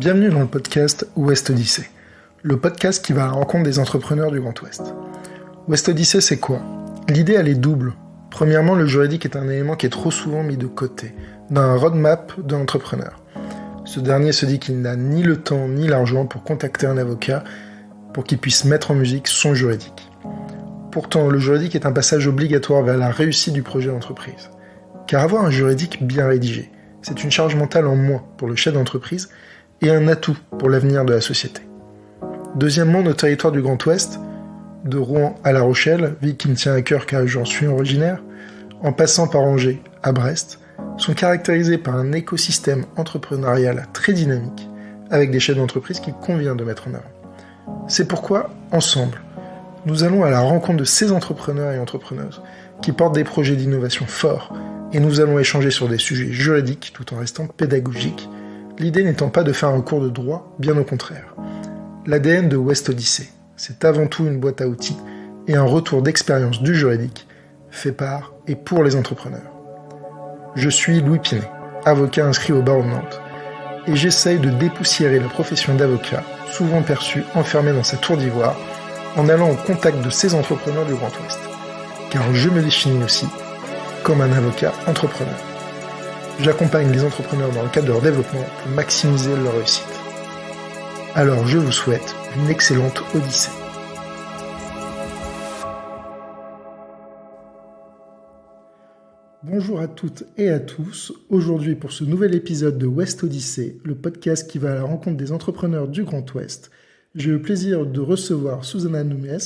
Bienvenue dans le podcast West Odyssey, le podcast qui va à la rencontre des entrepreneurs du Grand Ouest. West Odyssey, c'est quoi? L'idée, elle est double. Premièrement, le juridique est un élément qui est trop souvent mis de côté, dans un roadmap de l'entrepreneur. Ce dernier se dit qu'il n'a ni le temps ni l'argent pour contacter un avocat pour qu'il puisse mettre en musique son juridique. Pourtant, le juridique est un passage obligatoire vers la réussite du projet d'entreprise. Car avoir un juridique bien rédigé, c'est une charge mentale en moins pour le chef d'entreprise et un atout pour l'avenir de la société. Deuxièmement, nos territoires du Grand Ouest, de Rouen à La Rochelle, ville qui me tient à cœur car j'en suis originaire, en passant par Angers à Brest, sont caractérisés par un écosystème entrepreneurial très dynamique, avec des chefs d'entreprise qu'il convient de mettre en avant. C'est pourquoi, ensemble, nous allons à la rencontre de ces entrepreneurs et entrepreneuses qui portent des projets d'innovation forts, et nous allons échanger sur des sujets juridiques tout en restant pédagogiques, l'idée n'étant pas de faire un cours de droit, bien au contraire. L'ADN de West Odyssey, c'est avant tout une boîte à outils et un retour d'expérience du juridique, fait par et pour les entrepreneurs. Je suis Louis Pinet, avocat inscrit au barreau de Nantes, et j'essaye de dépoussiérer la profession d'avocat, souvent perçue enfermée dans sa tour d'ivoire, en allant au contact de ces entrepreneurs du Grand Ouest. Car je me définis aussi comme un avocat entrepreneur. J'accompagne les entrepreneurs dans le cadre de leur développement pour maximiser leur réussite. Alors je vous souhaite une excellente odyssée. Bonjour à toutes et à tous. Aujourd'hui pour ce nouvel épisode de West Odyssey, le podcast qui va à la rencontre des entrepreneurs du Grand Ouest, j'ai le plaisir de recevoir Susana Nunes,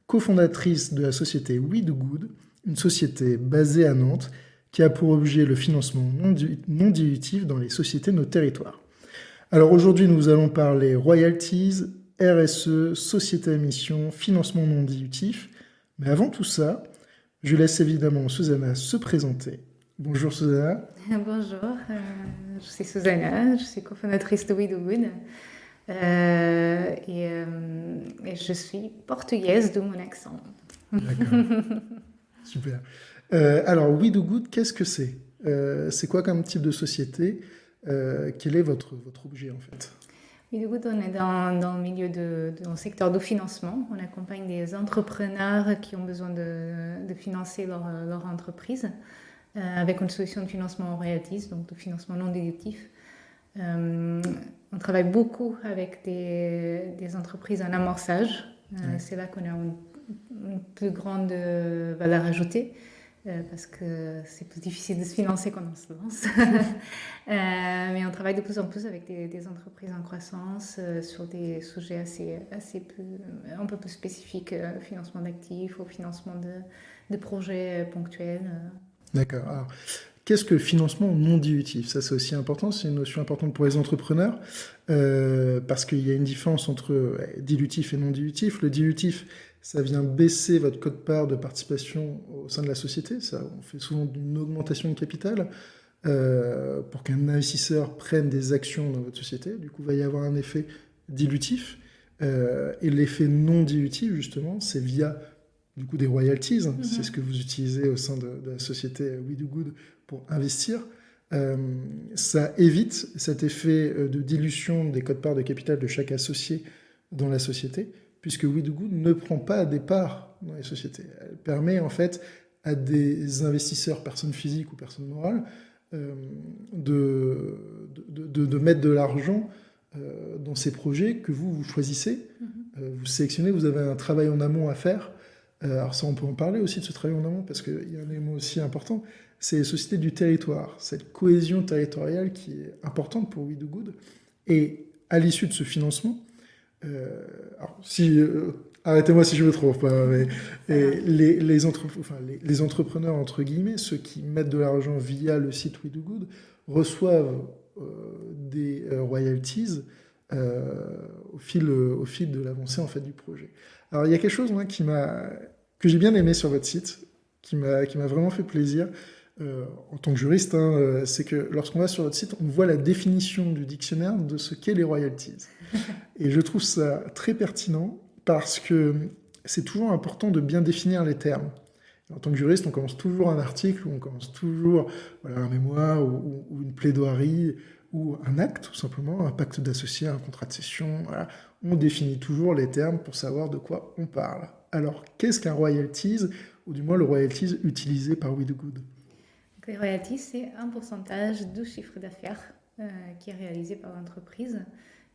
cofondatrice de la société We Do Good, une société basée à Nantes qui a pour objet le financement non dilutif dans les sociétés de nos territoires. Alors aujourd'hui, nous allons parler royalties, RSE, société à mission, financement non dilutif. Mais avant tout ça, je laisse évidemment Susana se présenter. Bonjour Susana. Bonjour, je suis Susana, je suis cofondatrice de We Do Good. Et je suis portugaise de mon accent. D'accord, super. Alors, We Do Good, qu'est-ce que c'est? C'est quoi comme type de société? Quel est votre objet en fait? We Do Good, on est dans le milieu dans le secteur du financement. On accompagne des entrepreneurs qui ont besoin de financer leur entreprise avec une solution de financement en royalties, donc de financement non dilutif. On travaille beaucoup avec des entreprises en amorçage. C'est là qu'on a une plus grande valeur ajoutée parce que c'est plus difficile de se financer quand on se lance. Mais on travaille de plus en plus avec des entreprises en croissance sur des sujets un peu plus spécifiques, financement d'actifs ou financement de projets ponctuels. D'accord. Alors, qu'est-ce que le financement non dilutif? Ça, c'est aussi important, c'est une notion importante pour les entrepreneurs, parce qu'il y a une différence entre dilutif et non dilutif. Le dilutif, ça vient baisser votre quote-part de participation au sein de la société. Ça, on fait souvent une augmentation de capital pour qu'un investisseur prenne des actions dans votre société. Du coup, il va y avoir un effet dilutif. Et l'effet non dilutif, justement, c'est via du coup des royalties. Mm-hmm. C'est ce que vous utilisez au sein de la société We Do Good pour investir. Ça évite cet effet de dilution des quotes-parts de capital de chaque associé dans la société, puisque We Do Good ne prend pas des parts dans les sociétés. Elle permet en fait à des investisseurs, personnes physiques ou personnes morales, de mettre de l'argent dans ces projets que vous choisissez. Mm-hmm. Vous sélectionnez, vous avez un travail en amont à faire. Alors ça, on peut en parler aussi de ce travail en amont, parce qu'il y a un élément aussi important, c'est les sociétés du territoire, cette cohésion territoriale qui est importante pour We Do Good. Et à l'issue de ce financement, arrêtez-moi si je me trompe, mais les entrepreneurs, entre guillemets, ceux qui mettent de l'argent via le site We Do Good, reçoivent des royalties au fil de l'avancée en fait, du projet. Alors il y a quelque chose que j'ai bien aimé sur votre site, qui m'a vraiment fait plaisir en tant que juriste, c'est que lorsqu'on va sur votre site, on voit la définition du dictionnaire de ce qu'est les royalties. Et je trouve ça très pertinent parce que c'est toujours important de bien définir les termes. Et en tant que juriste, on commence toujours un article, ou on commence toujours un mémoire ou une plaidoirie ou un acte, tout simplement, un pacte d'associé, un contrat de cession. Voilà. On définit toujours les termes pour savoir de quoi on parle. Alors, qu'est-ce qu'un royalties, ou du moins le royalties utilisé par We Do Good? Les royalties, c'est un pourcentage du chiffre d'affaires qui est réalisé par l'entreprise.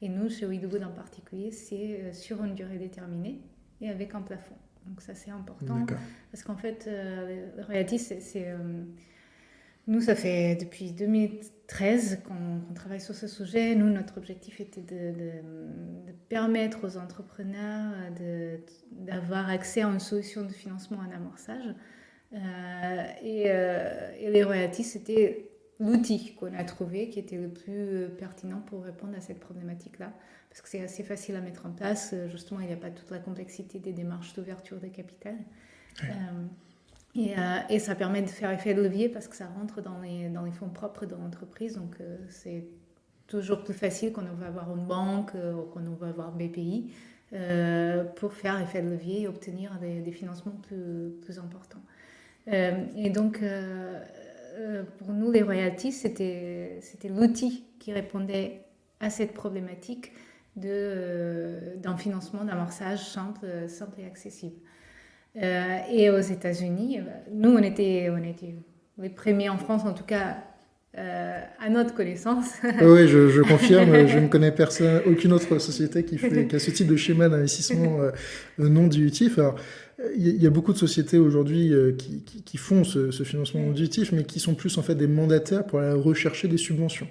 Et nous, chez We Do Good en particulier, c'est sur une durée déterminée et avec un plafond. Donc ça, c'est important. D'accord. Parce qu'en fait, le royalties, nous, ça fait depuis 2013 qu'on travaille sur ce sujet. Nous, notre objectif était de permettre aux entrepreneurs d'avoir accès à une solution de financement en amorçage. Et les royalties, c'était l'outil qu'on a trouvé qui était le plus pertinent pour répondre à cette problématique-là. Parce que c'est assez facile à mettre en place. Justement, il n'y a pas toute la complexité des démarches d'ouverture de capital. Ouais. Et ça permet de faire effet de levier parce que ça rentre dans les fonds propres de l'entreprise. Donc, c'est toujours plus facile quand on va avoir une banque ou quand on va avoir BPI pour faire effet de levier et obtenir des financements plus importants. Et donc, pour nous, les royalties, c'était l'outil qui répondait à cette problématique d'un financement d'amorçage simple et accessible. Et aux États-Unis, nous, on était les premiers en France, en tout cas, à notre connaissance. Oui, je confirme, je ne connais aucune autre société qui a ce type de schéma d'investissement non dilutif. Alors, il y a beaucoup de sociétés aujourd'hui qui font ce financement non dilutif, mais qui sont plus en fait des mandataires pour aller rechercher des subventions.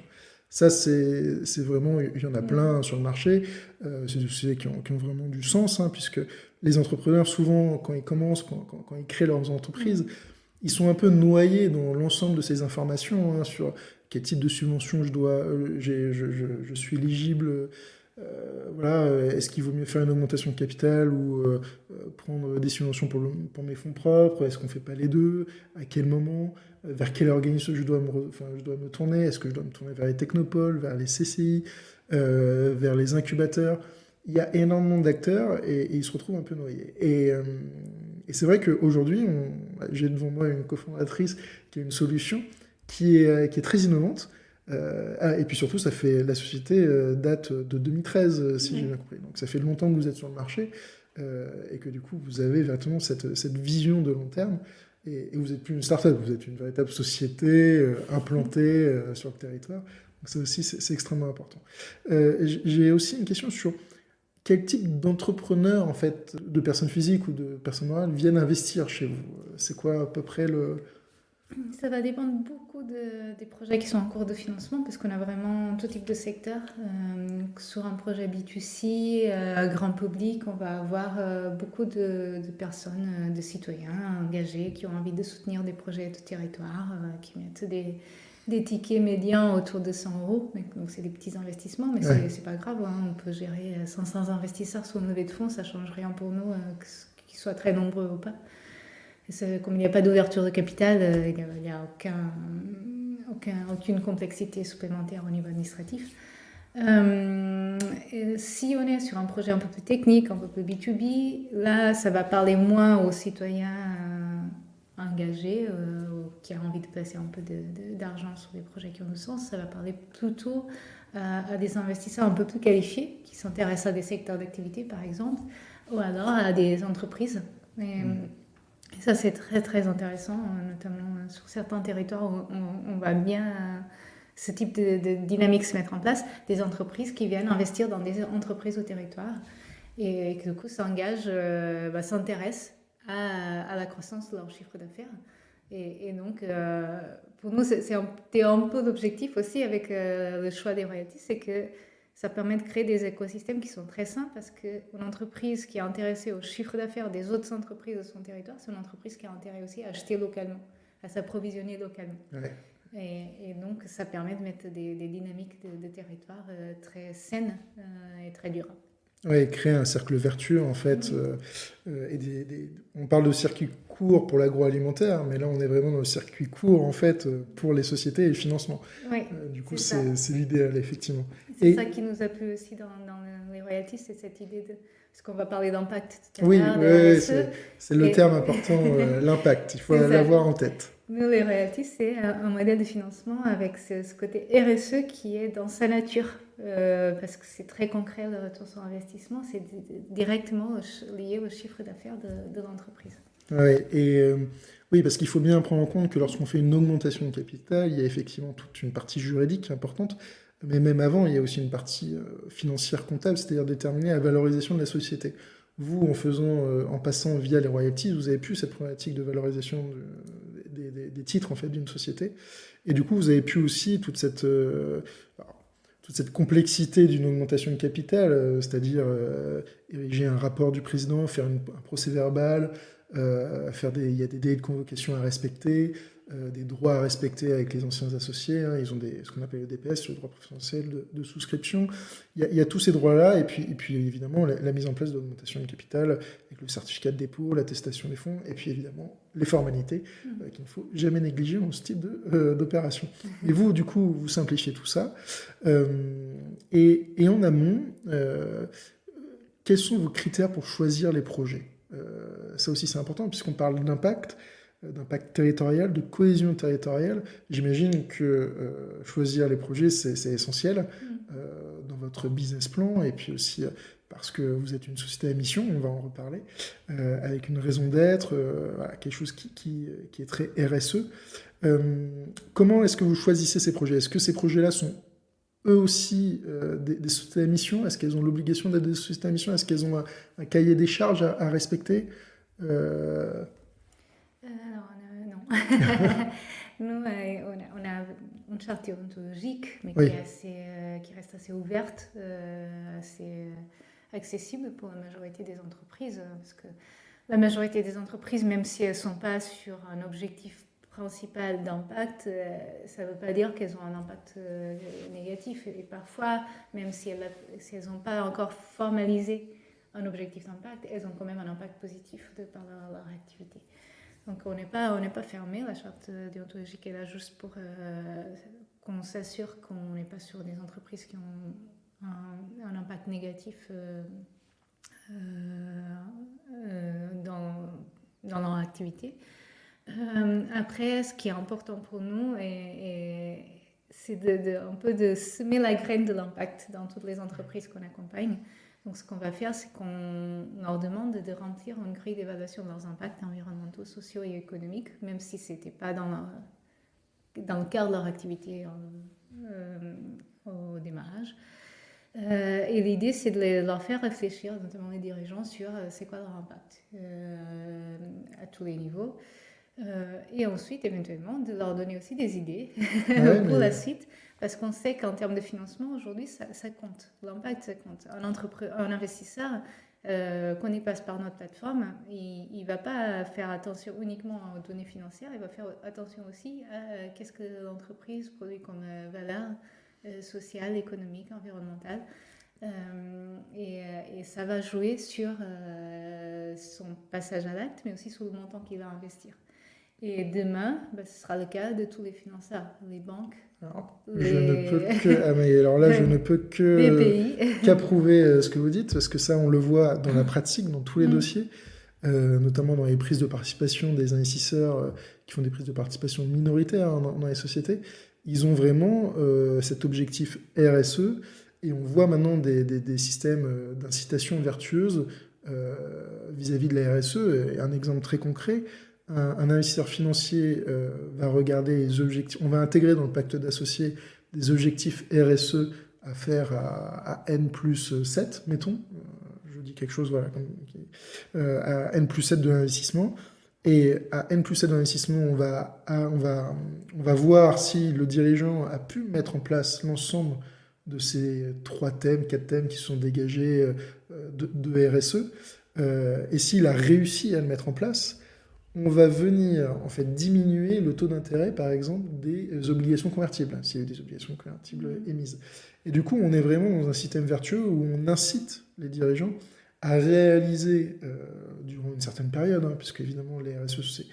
Ça, c'est vraiment, il y en a plein sur le marché. C'est des sociétés qui ont vraiment du sens, hein, puisque les entrepreneurs, souvent, quand ils commencent, quand ils créent leurs entreprises, ils sont un peu noyés dans l'ensemble de ces informations, hein, sur quel type de subvention je suis éligible. Voilà, est-ce qu'il vaut mieux faire une augmentation de capital ou prendre des subventions pour mes fonds propres? Est-ce qu'on ne fait pas les deux? À quel moment? Vers quel organisme je dois me tourner? Est-ce que je dois me tourner vers les technopoles, vers les CCI, vers les incubateurs? Il y a énormément d'acteurs et ils se retrouvent un peu noyés. Et c'est vrai qu'aujourd'hui, j'ai devant moi une cofondatrice qui a une solution qui est très innovante. Et puis surtout, la société date de 2013, si j'ai bien compris. Donc ça fait longtemps que vous êtes sur le marché et que du coup, vous avez vraiment cette vision de long terme. Et vous n'êtes plus une start-up, vous êtes une véritable société implantée sur le territoire. Donc ça aussi, c'est extrêmement important. J'ai aussi une question sur quel type d'entrepreneurs, en fait, de personnes physiques ou de personnes morales viennent investir chez vous? C'est quoi à peu près Ça va dépendre beaucoup des projets qui sont en cours de financement parce qu'on a vraiment tout type de secteur. Sur un projet B2C, grand public, on va avoir beaucoup de personnes, de citoyens engagés qui ont envie de soutenir des projets de territoire, qui mettent des tickets médians autour de 100 €. Donc c'est des petits investissements, mais c'est pas grave. Hein. On peut gérer 500 investisseurs sur une levée de fonds, ça change rien pour nous, qu'ils soient très nombreux ou pas. Comme il n'y a pas d'ouverture de capital, il n'y a aucune complexité supplémentaire au niveau administratif. Si on est sur un projet un peu plus technique, un peu plus B2B, là, ça va parler moins aux citoyens engagés qui ont envie de placer un peu d'argent sur des projets qui ont du sens. Ça va parler plutôt à des investisseurs un peu plus qualifiés qui s'intéressent à des secteurs d'activité, par exemple, ou alors à des entreprises. Et ça, c'est très, très intéressant, notamment sur certains territoires où on va bien ce type de dynamique se mettre en place, des entreprises qui viennent investir dans des entreprises au territoire et qui, du coup, s'intéressent à la croissance de leur chiffre d'affaires. Et donc, pour nous, c'était un peu l'objectif aussi avec le choix des royalties, c'est que ça permet de créer des écosystèmes qui sont très sains parce qu'une entreprise qui est intéressée au chiffre d'affaires des autres entreprises de son territoire, c'est une entreprise qui a intérêt aussi à acheter localement, à s'approvisionner localement. Ouais. Et donc, ça permet de mettre des dynamiques de territoire très saines et très durables. Oui, créer un cercle vertueux, en fait. On parle de circuit court pour l'agroalimentaire, mais là, on est vraiment dans le circuit court, en fait, pour les sociétés et le financement. Oui, du coup, c'est l'idéal, effectivement. C'est ça qui nous a plu aussi dans les royalties, c'est cette idée de... Parce qu'on va parler d'impact tout à Oui, l'heure, de oui, RSE. c'est le terme important, l'impact. Il faut l'avoir en tête. Nous, les royalties, c'est un modèle de financement avec ce côté RSE qui est dans sa nature, parce que c'est très concret, le retour sur investissement, c'est directement lié au chiffre d'affaires de l'entreprise. Ouais, oui, parce qu'il faut bien prendre en compte que lorsqu'on fait une augmentation de capital, il y a effectivement toute une partie juridique importante, mais même avant, il y a aussi une partie financière comptable, c'est-à-dire déterminer la valorisation de la société. Vous, en passant via les royalties, vous avez pu cette problématique de valorisation des titres en fait d'une société, et du coup, vous avez pu aussi toute cette complexité d'une augmentation de capital, c'est-à-dire ériger un rapport du président, faire un procès-verbal, il y a des délais de convocation à respecter, des droits à respecter avec les anciens associés. Hein, ils ont ce qu'on appelle le DPS, le droit professionnel de souscription. Il y a tous ces droits-là, et puis évidemment la mise en place de l'augmentation du capital, avec le certificat de dépôt, l'attestation des fonds, et puis évidemment les formalités qu'il ne faut jamais négliger dans ce type d'opération. Et vous, du coup, vous simplifiez tout ça. Et en amont, quels sont vos critères pour choisir les projets ? Ça aussi c'est important puisqu'on parle d'impact territorial, de cohésion territoriale. J'imagine que choisir les projets c'est essentiel dans votre business plan, et puis aussi parce que vous êtes une société à mission, on va en reparler, avec une raison d'être, voilà, quelque chose qui est très RSE. Comment est-ce que vous choisissez ces projets ? Est-ce que ces projets-là sont eux aussi des sociétés à mission ? Est-ce qu'elles ont l'obligation d'être des sociétés à mission ? Est-ce qu'elles ont un cahier des charges à respecter ? Alors, non. Nous, on a une charte déontologique, mais Oui. qui reste assez ouverte, assez accessible pour la majorité des entreprises, parce que la majorité des entreprises, même si elles ne sont pas sur un objectif principal d'impact, ça ne veut pas dire qu'elles ont un impact négatif. Et parfois, même si elles n'ont pas encore formalisé un objectif d'impact, elles ont quand même un impact positif de par leur activité. Donc on n'est pas fermé, la charte déontologique est là juste pour qu'on s'assure qu'on n'est pas sur des entreprises qui ont un impact négatif dans leur activité. Après, ce qui est important pour nous, c'est un peu de semer la graine de l'impact dans toutes les entreprises qu'on accompagne. Donc, ce qu'on va faire, c'est qu'on leur demande de remplir une grille d'évaluation de leurs impacts environnementaux, sociaux et économiques, même si ce n'était pas dans le cœur de leur activité au démarrage. Et l'idée, c'est de leur faire réfléchir, notamment les dirigeants, sur c'est quoi leur impact à tous les niveaux. Et ensuite, éventuellement, de leur donner aussi des idées pour la suite, parce qu'on sait qu'en termes de financement, aujourd'hui, ça compte. L'impact, ça compte. Un investisseur, quand il passe par notre plateforme, il ne va pas faire attention uniquement aux données financières, il va faire attention aussi à qu'est-ce que l'entreprise produit comme valeur sociale, économique, environnementale. Et ça va jouer sur son passage à l'acte, mais aussi sur le montant qu'il va investir. Et demain, ce sera le cas de tous les financeurs, les banques. Je ne peux qu'approuver ce que vous dites, parce que ça, on le voit dans la pratique, dans tous les dossiers, notamment dans les prises de participation des investisseurs qui font des prises de participation minoritaires dans les sociétés. Ils ont vraiment cet objectif RSE, et on voit maintenant des systèmes d'incitation vertueuse vis-à-vis de la RSE. Et un exemple très concret, un investisseur financier va regarder les objectifs. On va intégrer dans le pacte d'associés des objectifs RSE à faire à N plus 7, mettons. Je dis quelque chose, voilà, à N plus 7 de l'investissement. Et à N plus 7 de l'investissement, on va voir si le dirigeant a pu mettre en place l'ensemble de ces 4 thèmes qui sont dégagés de RSE. Et s'il a réussi à le mettre en place, on va venir en fait diminuer le taux d'intérêt, par exemple, des obligations convertibles, s'il y a des obligations convertibles émises. Et du coup, on est vraiment dans un système vertueux où on incite les dirigeants à réaliser, durant une certaine période, puisque évidemment les RSE ce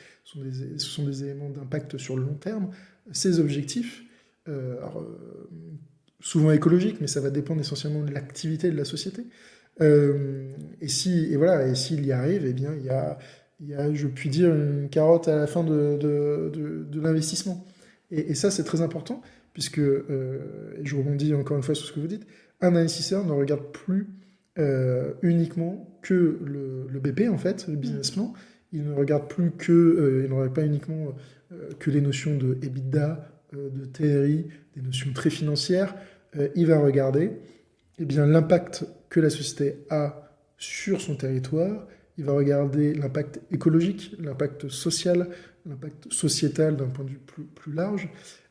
sont des éléments d'impact sur le long terme, ces objectifs. souvent écologique, mais ça va dépendre essentiellement de l'activité de la société. Et s'il y arrive, eh bien, il y a, je puis dire, une carotte à la fin de l'investissement. Et ça, c'est très important, puisque, et je rebondis encore une fois sur ce que vous dites, un investisseur ne regarde plus uniquement que le BP, en fait, le business plan. Il ne regarde plus il ne regarde pas uniquement que les notions de EBITDA, de TRI, des notions très financières. Il va regarder eh bien, l'impact que la société a sur son territoire. Il va regarder l'impact écologique, l'impact social, l'impact sociétal d'un point de vue plus large.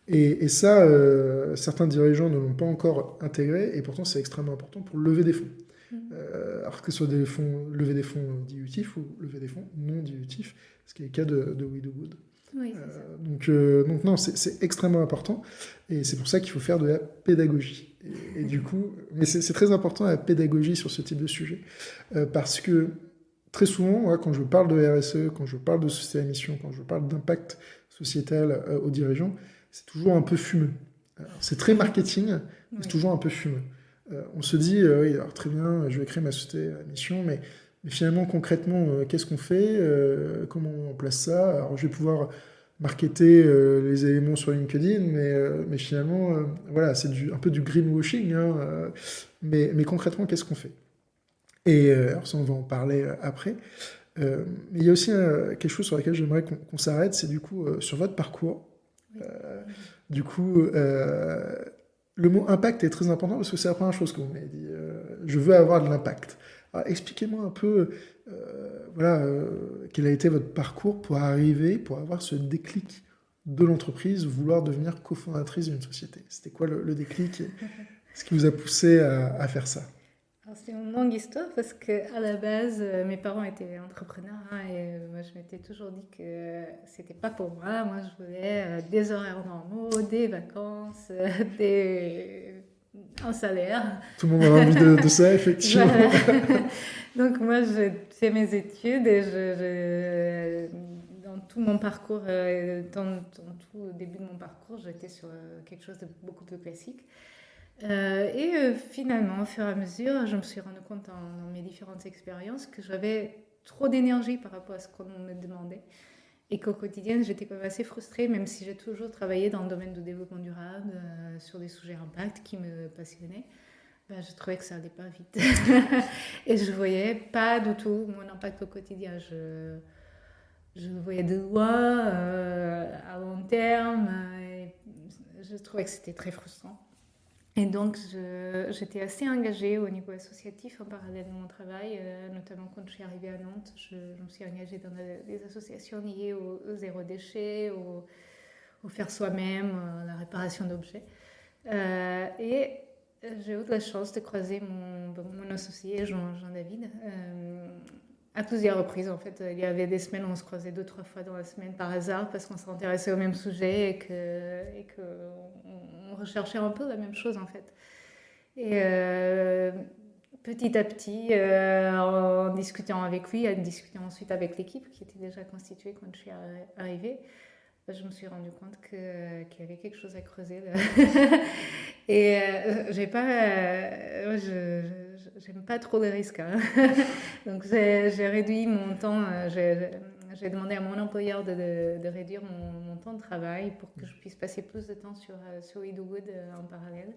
Et ça, certains dirigeants ne l'ont pas encore intégré, et pourtant c'est extrêmement important pour lever des fonds. Alors que ce soit lever des fonds dilutifs ou lever des fonds non dilutifs, ce qui est le cas de We Do Good. Oui, c'est ça. Donc non, c'est extrêmement important, et c'est pour ça qu'il faut faire de la pédagogie. Et du coup, mais c'est très important la pédagogie sur ce type de sujet, parce que très souvent, moi, quand je parle de RSE, quand je parle de société à mission, quand je parle d'impact sociétal aux dirigeants, c'est toujours un peu fumeux. Alors, c'est très marketing, mais c'est toujours un peu fumeux. On se dit, oui, alors très bien, je vais créer ma société à mission, mais finalement, concrètement, qu'est-ce qu'on fait, comment on place ça? Alors, je vais pouvoir marketer les éléments sur LinkedIn, mais finalement, voilà, c'est un peu du greenwashing, hein, mais concrètement, qu'est-ce qu'on fait? Et alors ça, on va en parler après. Mais il y a aussi quelque chose sur lequel j'aimerais qu'on s'arrête, c'est du coup sur votre parcours. Du coup, le mot impact est très important parce que c'est la première chose que vous m'avez dit. Je veux avoir de l'impact. Alors, expliquez-moi un peu, quel a été votre parcours pour avoir ce déclic de l'entreprise, vouloir devenir cofondatrice d'une société. C'était quoi le déclic et ce qui vous a poussé à faire ça? Alors, c'est une longue histoire parce qu'à la base, mes parents étaient entrepreneurs, hein, et moi, je m'étais toujours dit que c'était pas pour moi. Moi, je voulais des horaires normaux, des vacances, un salaire. Tout le monde a envie de ça, effectivement. Voilà. Donc moi, j'ai fait mes études et dans tout mon parcours, dans tout le début de mon parcours, j'étais sur quelque chose de beaucoup plus classique. Finalement, au fur et à mesure, je me suis rendu compte dans mes différentes expériences que j'avais trop d'énergie par rapport à ce qu'on me demandait et qu'au quotidien, j'étais quand même assez frustrée, même si j'ai toujours travaillé dans le domaine du développement durable, sur des sujets impact qui me passionnaient. Ben, je trouvais que ça allait pas vite. Et je voyais pas du tout mon impact au quotidien. Je le voyais de loin, à long terme, et je trouvais que c'était très frustrant. Et donc, j'étais assez engagée au niveau associatif en parallèle de mon travail, notamment quand je suis arrivée à Nantes. Je me suis engagée dans des associations liées au zéro déchet, au faire soi-même, la réparation d'objets. Et j'ai eu de la chance de croiser mon associé, Jean-David, à plusieurs reprises. En fait, il y avait des semaines où on se croisait 2-3 fois dans la semaine par hasard parce qu'on s'intéressait au même sujet et qu'on recherchait un peu la même chose, en fait. Et petit à petit, en discutant avec lui, en discutant ensuite avec l'équipe qui était déjà constituée quand je suis arrivée, je me suis rendu compte qu'il y avait quelque chose à creuser là. Et j'aime pas trop les risques, hein. Donc j'ai réduit mon temps. J'ai demandé à mon employeur de réduire mon temps de travail pour que je puisse passer plus de temps sur We Do Good en parallèle.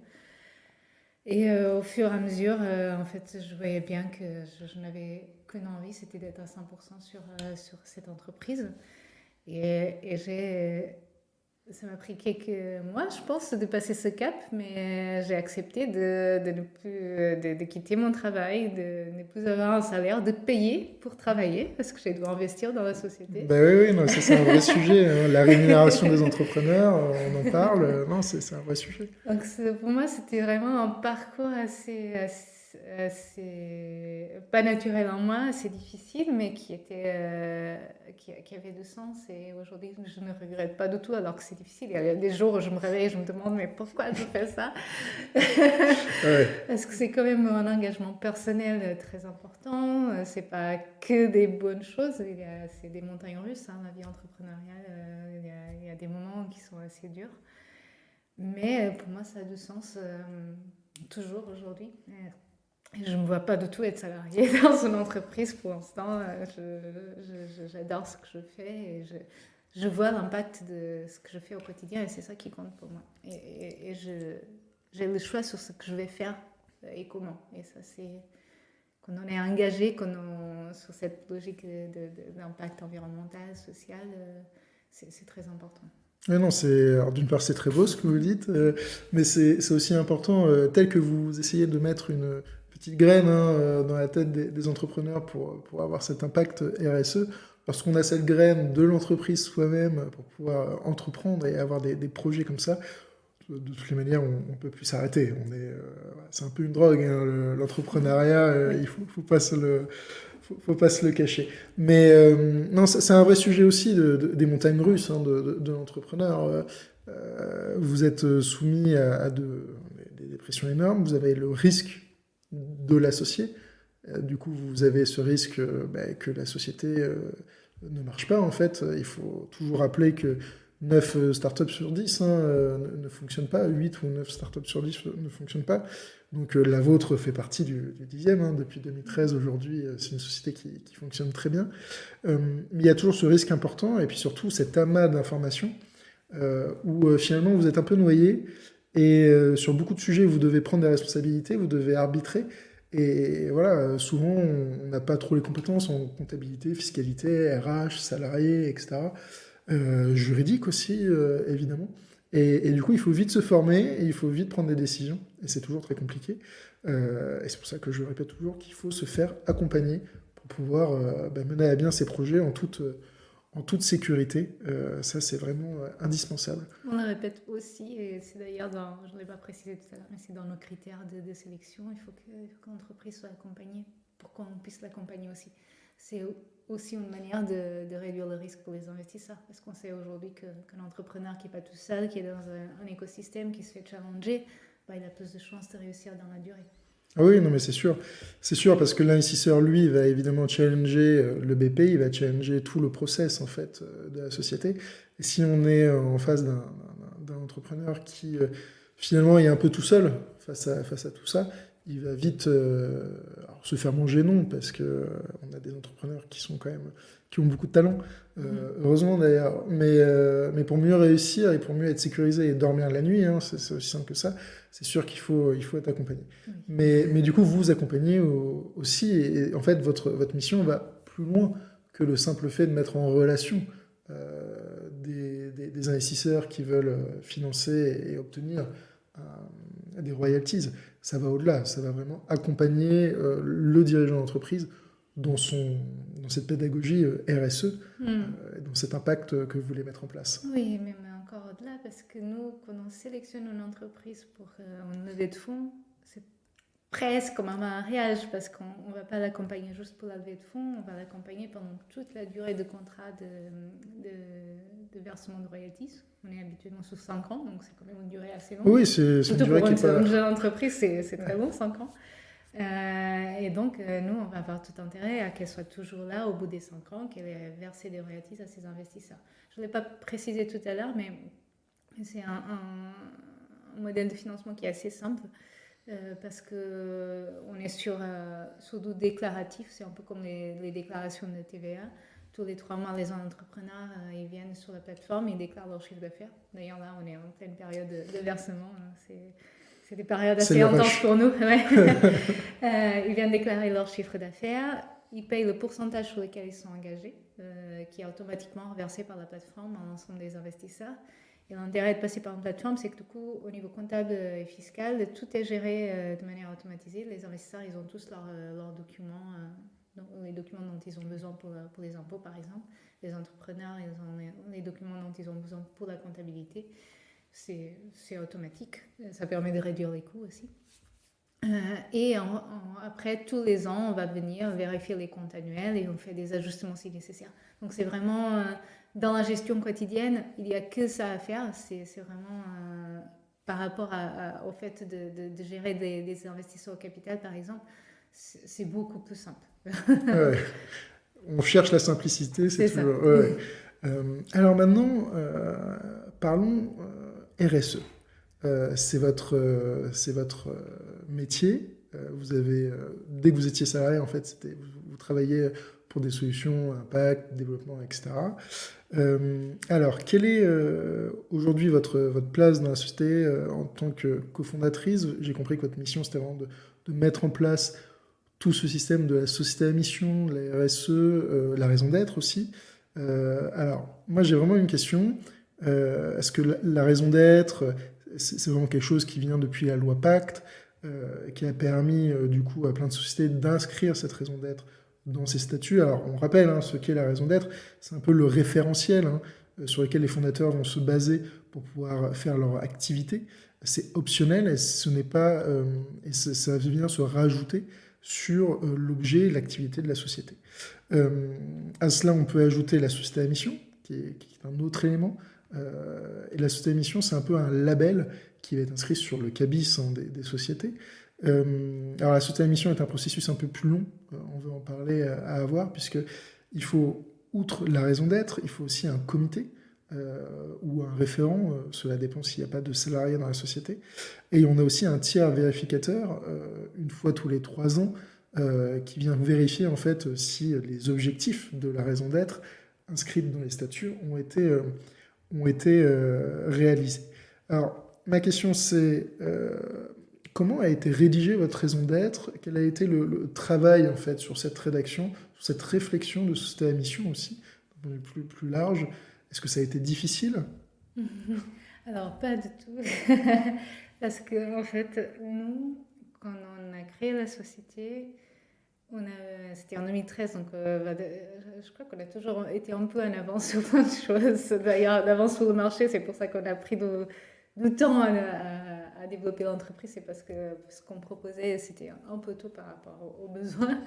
Et au fur et à mesure, en fait, je voyais bien que je n'avais qu'une envie, c'était d'être à 100% sur cette entreprise. Et ça m'a pris quelques mois, je pense, de passer ce cap, mais j'ai accepté de quitter mon travail, de ne plus avoir un salaire, de payer pour travailler, parce que j'ai dû investir dans la société. Ben oui, non, c'est un vrai sujet, hein. La rémunération des entrepreneurs, on en parle. Non, c'est un vrai sujet. Donc pour moi, c'était vraiment un parcours assez pas naturel en moi, assez difficile, mais qui avait du sens. Et aujourd'hui, je ne regrette pas du tout, alors que c'est difficile. Il y a des jours où je me réveille et je me demande, mais pourquoi je fais ça? Ouais. Parce que c'est quand même un engagement personnel très important. C'est pas que des bonnes choses. C'est des montagnes russes, hein, la vie entrepreneuriale. Il y a des moments qui sont assez durs. Mais pour moi, ça a du sens toujours aujourd'hui. Et je ne me vois pas du tout être salariée dans une entreprise pour l'instant. J'adore ce que je fais et je vois l'impact de ce que je fais au quotidien et c'est ça qui compte pour moi. Et j'ai le choix sur ce que je vais faire et comment. Et ça, c'est quand on est engagé sur cette logique d'impact environnemental, social, c'est très important. Ouais, non, alors d'une part, c'est très beau ce que vous dites, mais c'est aussi important, tel que vous essayez de mettre une petite graine dans la tête des entrepreneurs pour avoir cet impact RSE. Lorsqu'on a cette graine de l'entreprise soi-même pour pouvoir entreprendre et avoir des projets comme ça, de toutes les manières, on peut plus s'arrêter. C'est un peu une drogue, hein, l'entrepreneuriat, Oui. il faut pas faut pas se le cacher. Mais non, c'est un vrai sujet aussi des montagnes russes hein, de l'entrepreneur. Vous êtes soumis à des pressions énormes, vous avez le risque de l'associé. Du coup, vous avez ce risque que la société ne marche pas, en fait. Il faut toujours rappeler que 9 startups sur 10 ne fonctionnent pas, 8 ou 9 startups sur 10 ne fonctionnent pas. Donc la vôtre fait partie du 10e, hein, depuis 2013 aujourd'hui, c'est une société qui fonctionne très bien. Mais il y a toujours ce risque important, et puis surtout cet amas d'informations, où finalement vous êtes un peu noyé, et sur beaucoup de sujets vous devez prendre des responsabilités, vous devez arbitrer, et voilà, souvent on n'a pas trop les compétences en comptabilité, fiscalité, RH, salariés, etc. Juridique aussi, évidemment. Et du coup, il faut vite se former, et il faut vite prendre des décisions, et c'est toujours très compliqué. Et c'est pour ça que je répète toujours qu'il faut se faire accompagner pour pouvoir mener à bien ces projets en toute sécurité. Ça, c'est vraiment indispensable. On le répète aussi, et c'est d'ailleurs, je ne l'ai pas précisé tout à l'heure, mais c'est dans nos critères de sélection, il faut que l'entreprise soit accompagnée pour qu'on puisse l'accompagner aussi. C'est aussi une manière de réduire le risque pour les investisseurs, parce qu'on sait aujourd'hui qu'un entrepreneur qui n'est pas tout seul, qui est dans un écosystème qui se fait challenger, il a plus de chances de réussir dans la durée. Ah oui, non, mais c'est sûr. C'est sûr, parce que l'investisseur, lui, va évidemment challenger le BP, il va challenger tout le process, en fait, de la société. Et si on est en face d'un entrepreneur qui, finalement, est un peu tout seul face à tout ça, il va vite alors, se faire manger, non, parce que on a des entrepreneurs qui sont quand même, qui ont beaucoup de talent, heureusement d'ailleurs. Mais pour mieux réussir et pour mieux être sécurisé et dormir la nuit, hein, c'est aussi simple que ça, c'est sûr qu'il faut être accompagné. Oui. Mais du coup, vous vous accompagnez aussi, et en fait, votre mission va plus loin que le simple fait de mettre en relation des investisseurs qui veulent financer et obtenir des royalties. Ça va au-delà, ça va vraiment accompagner le dirigeant d'entreprise dans cette pédagogie RSE, dans cet impact que vous voulez mettre en place. Oui, même encore au-delà, parce que nous, quand on sélectionne une entreprise pour une levée de fonds, c'est presque comme un mariage, parce qu'on ne va pas l'accompagner juste pour la levée de fonds, on va l'accompagner pendant toute la durée de contrat de versement de royalties. On est habituellement sur 5 ans, donc c'est quand même une durée assez longue. Oui, c'est une Surtout durée pour qui est pas... une jeune entreprise, c'est très long, 5 ans. Et donc, nous, on va avoir tout intérêt à qu'elle soit toujours là au bout des 5 ans, qu'elle ait versé des royalties à ses investisseurs. Je ne l'ai pas précisé tout à l'heure, mais c'est un modèle de financement qui est assez simple. Parce qu'on est sur du déclaratif, c'est un peu comme les déclarations de TVA. Tous les 3 mois, les entrepreneurs ils viennent sur la plateforme, ils déclarent leur chiffre d'affaires. D'ailleurs, là, on est en pleine période de versement. C'est des périodes assez intenses pour nous. Ouais. Ils viennent déclarer leur chiffre d'affaires, ils payent le pourcentage sur lequel ils sont engagés, qui est automatiquement versé par la plateforme à l'ensemble des investisseurs. Et l'intérêt de passer par une plateforme, c'est que du coup, au niveau comptable et fiscal, tout est géré de manière automatisée. Les investisseurs, ils ont tous leurs documents, les documents dont ils ont besoin pour les impôts, par exemple. Les entrepreneurs, ils ont les documents dont ils ont besoin pour la comptabilité. C'est automatique. Ça permet de réduire les coûts aussi. Et après, tous les ans, on va venir vérifier les comptes annuels et on fait des ajustements si nécessaire. Donc, c'est vraiment... dans la gestion quotidienne, il n'y a que ça à faire. C'est vraiment par rapport au fait de gérer des investisseurs au capital, par exemple, c'est beaucoup plus simple. Ouais. On cherche la simplicité, c'est toujours... Ouais. Alors maintenant, parlons RSE. c'est votre métier. Dès que vous étiez salarié, en fait, vous travailliez pour des solutions, impact, développement, etc. Alors, quelle est aujourd'hui votre place dans la société en tant que cofondatrice? J'ai compris que votre mission, c'était vraiment de mettre en place tout ce système de la société à mission, la RSE, la raison d'être aussi. Alors, moi, j'ai vraiment une question. Est-ce que la raison d'être, c'est vraiment quelque chose qui vient depuis la loi Pacte, qui a permis, du coup, à plein de sociétés d'inscrire cette raison d'être dans ses statuts? Alors, on rappelle ce qu'est la raison d'être. C'est un peu le référentiel sur lequel les fondateurs vont se baser pour pouvoir faire leur activité. C'est optionnel et ce n'est pas, ça vient se rajouter sur l'objet et l'activité de la société. À cela, on peut ajouter la société à mission, qui est un autre élément. Et la société à mission, c'est un peu un label qui va être inscrit sur le cabis des sociétés. Alors la société à mission est un processus un peu plus long, on veut en parler à avoir, puisqu'il faut, outre la raison d'être, il faut aussi un comité ou un référent, cela dépend s'il n'y a pas de salariés dans la société. Et on a aussi un tiers vérificateur, une fois tous les 3 ans, qui vient vérifier en fait si les objectifs de la raison d'être inscrits dans les statuts ont été réalisés. Alors, ma question c'est comment a été rédigée votre raison d'être? Quel a été le travail en fait sur cette rédaction, sur cette réflexion de société à mission aussi, plus large? Est-ce que ça a été difficile? Alors, pas du tout. Parce que, en fait, nous, quand on a créé la société, c'était en 2013, donc je crois qu'on a toujours été un peu en avance sur plein de choses. D'ailleurs, en avance sur le marché, c'est pour ça qu'on a pris du temps à développer l'entreprise. C'est parce que ce qu'on proposait, c'était un peu tôt par rapport aux besoins.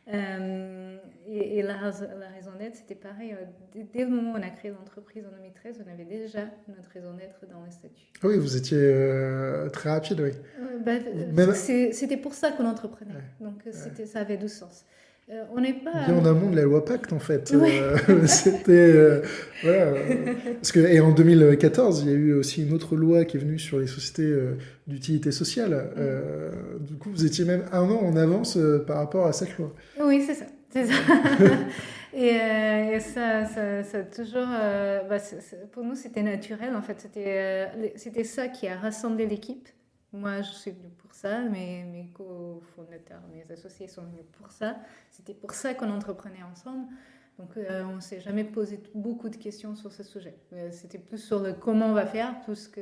Et la raison d'être, c'était pareil. Dès le moment où on a créé l'entreprise en 2013, on avait déjà notre raison d'être dans les statuts. Ah oui, vous étiez très rapide, oui. C'était pour ça qu'on entreprenait. Ouais. Donc ça avait du sens. On n'est pas... Bien en amont de la loi Pacte, en fait. Ouais. C'était... voilà. Et en 2014, il y a eu aussi une autre loi qui est venue sur les sociétés d'utilité sociale. Du coup, vous étiez même 1 an en avance par rapport à cette loi. Oui, c'est ça. C'est ça. Et ça toujours... pour nous, c'était naturel. En fait, c'était ça qui a rassemblé l'équipe. Moi, je suis venue pour ça, mes cofondateurs, mes associés sont venus pour ça. C'était pour ça qu'on entreprenait ensemble. Donc, on ne s'est jamais posé beaucoup de questions sur ce sujet. C'était plus sur le comment on va faire, plus que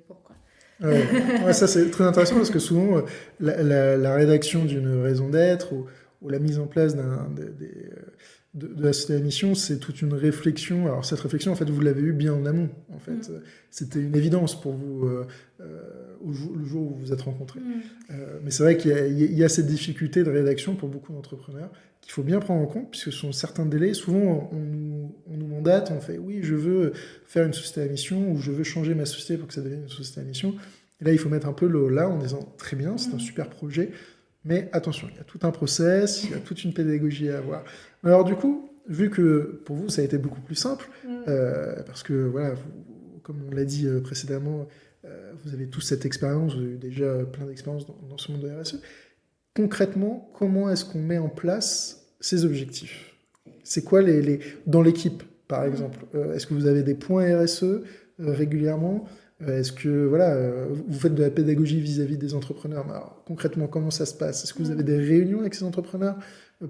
pourquoi. Ouais, ça, c'est très intéressant parce que souvent, la rédaction d'une raison d'être ou la mise en place de la société à mission, c'est toute une réflexion. Alors cette réflexion, en fait, vous l'avez eue bien en amont. En fait, c'était une évidence pour vous le jour où vous vous êtes rencontrés. Mais c'est vrai qu'il y a cette difficulté de rédaction pour beaucoup d'entrepreneurs qu'il faut bien prendre en compte, puisque ce sont certains délais. Souvent, on nous mandate, on fait oui, je veux faire une société à mission ou je veux changer ma société pour que ça devienne une société à mission. Et là, il faut mettre un peu le là en disant très bien, c'est un super projet. Mais attention, il y a tout un process, il y a toute une pédagogie à avoir. Alors du coup, vu que pour vous, ça a été beaucoup plus simple, parce que, voilà, comme on l'a dit précédemment, vous avez tous cette expérience, vous avez eu déjà plein d'expériences dans ce monde de RSE. Concrètement, comment est-ce qu'on met en place ces objectifs? C'est quoi dans l'équipe, par exemple? Est-ce que vous avez des points RSE régulièrement? Est-ce que vous faites de la pédagogie vis-à-vis des entrepreneurs? Alors, concrètement, comment ça se passe? Est-ce que vous avez des réunions avec ces entrepreneurs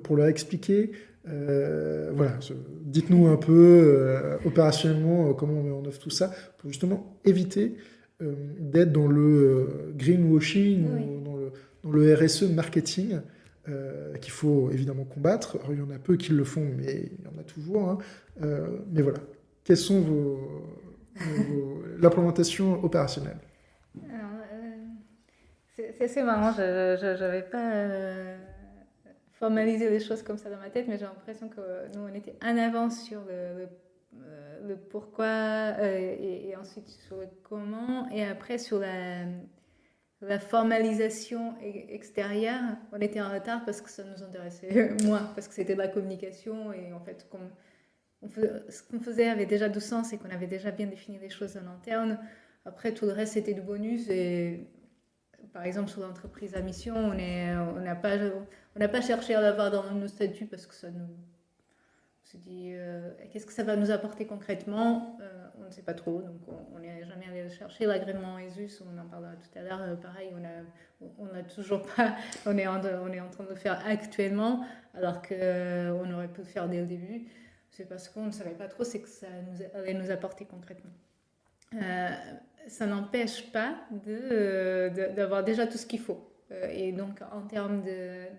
pour leur expliquer? Dites-nous un peu opérationnellement comment on met en œuvre tout ça pour justement éviter d'être dans le greenwashing ou dans le RSE marketing qu'il faut évidemment combattre. Alors, il y en a peu qui le font, mais il y en a toujours. Mais voilà, quelles sont l'implémentation opérationnelle? C'est assez marrant, je n'avais pas formalisé les choses comme ça dans ma tête, mais j'ai l'impression que nous, on était en avance sur le pourquoi et ensuite sur le comment, et après sur la formalisation extérieure, on était en retard parce que ça nous intéressait moins, parce que c'était de la communication et en fait, ce qu'on faisait avait déjà du sens et qu'on avait déjà bien défini les choses en interne. Après, tout le reste, c'était du bonus. Et par exemple, sur l'entreprise à mission, on n'a pas cherché à l'avoir dans nos statuts parce que ça nous... On se dit, qu'est-ce que ça va nous apporter concrètement? On ne sait pas trop, donc on n'est jamais allé le chercher. L'agrément ESUS, on en parlera tout à l'heure, pareil, on n'a toujours pas, on est en train de le faire actuellement, alors qu'on aurait pu le faire dès le début. C'est parce qu'on ne savait pas trop ce que ça allait nous apporter concrètement. Ça n'empêche pas d'avoir déjà tout ce qu'il faut. Et donc, en termes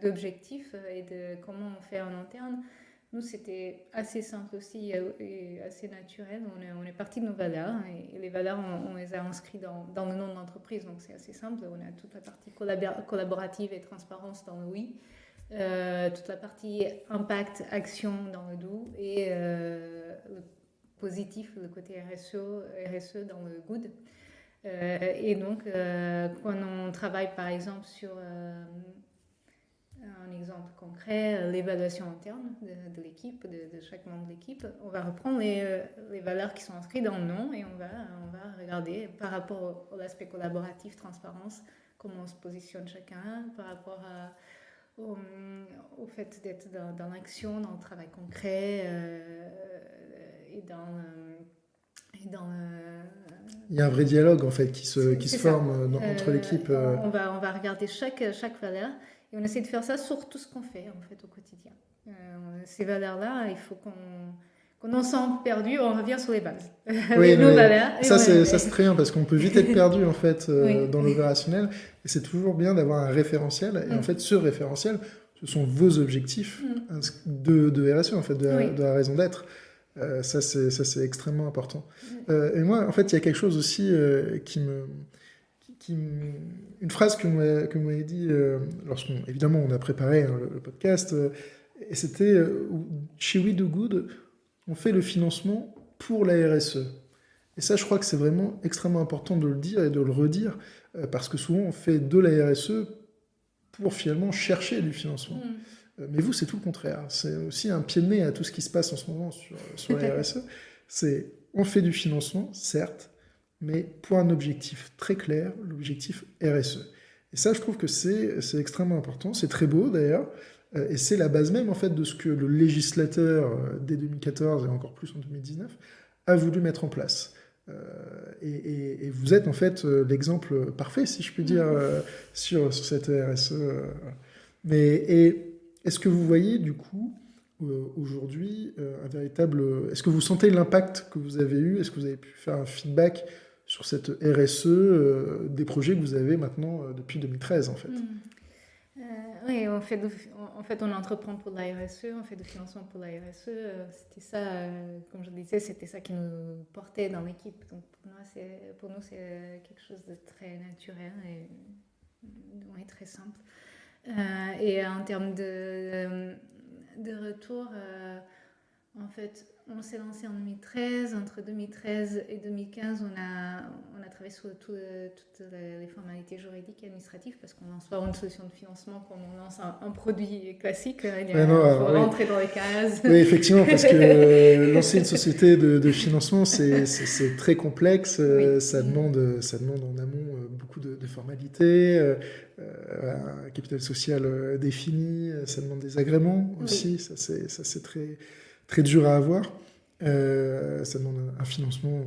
d'objectifs et de comment on fait en interne, nous, c'était assez simple aussi et assez naturel. On est parti de nos valeurs et les valeurs, on les a inscrites dans le nom de l'entreprise. Donc, c'est assez simple. On a toute la partie collaborative et transparence dans le oui, toute la partie impact, action dans le do et le positif, le côté RSE dans le good. Et donc, quand on travaille par exemple sur un exemple concret, l'évaluation interne de l'équipe, de chaque membre de l'équipe, on va reprendre les valeurs qui sont inscrites dans le nom et on va regarder par rapport à l'aspect collaboratif, transparence, comment on se positionne chacun, par rapport au fait d'être dans l'action, dans le travail concret et dans il y a un vrai dialogue en fait qui se forme entre l'équipe. On va regarder chaque valeur et on essaie de faire ça sur tout ce qu'on fait en fait au quotidien. Ces valeurs-là, il faut qu'on en sent perdu, on revient sur les bases. Oui, nos valeurs. Ça c'est très bien parce qu'on peut vite être perdu en fait dans l'opérationnel et c'est toujours bien d'avoir un référentiel et en fait ce référentiel, ce sont vos objectifs de RSE en fait, de la raison d'être. Ça c'est extrêmement important. Et moi, en fait, il y a quelque chose aussi une phrase que vous m'avez dit évidemment, on a préparé le podcast, et c'était chez We Do Good, on fait le financement pour la RSE. Et ça, je crois que c'est vraiment extrêmement important de le dire et de le redire, parce que souvent, on fait de la RSE pour finalement chercher du financement. Mais vous, c'est tout le contraire. C'est aussi un pied de nez à tout ce qui se passe en ce moment sur la RSE. On fait du financement, certes, mais pour un objectif très clair, l'objectif RSE. Et ça, je trouve que c'est extrêmement important. C'est très beau, d'ailleurs. Et c'est la base même, en fait, de ce que le législateur, dès 2014 et encore plus en 2019, a voulu mettre en place. Et vous êtes, en fait, l'exemple parfait, si je puis dire, sur cette RSE. Est-ce que vous voyez, du coup, aujourd'hui, un véritable... Est-ce que vous sentez l'impact que vous avez eu? Est-ce que vous avez pu faire un feedback sur cette RSE des projets que vous avez maintenant depuis 2013, en fait? Oui, en fait, on entreprend pour la RSE, on fait du financement pour la RSE. C'était ça, comme je le disais, c'était ça qui nous portait dans l'équipe. Donc, pour nous, c'est quelque chose de très naturel et très simple. Et en termes de retour, en fait, on s'est lancé en 2013. Entre 2013 et 2015, on a travaillé sur toutes les formalités juridiques et administratives parce qu'on lance pas une solution de financement comme on lance un produit classique. Il faut rentrer dans les cases. Oui, effectivement, parce que lancer une société de financement, c'est très complexe. Ça demande en amont beaucoup de formalités, un capital social défini, ça demande des agréments aussi. Ça, c'est très, très dur à avoir. Ça demande un financement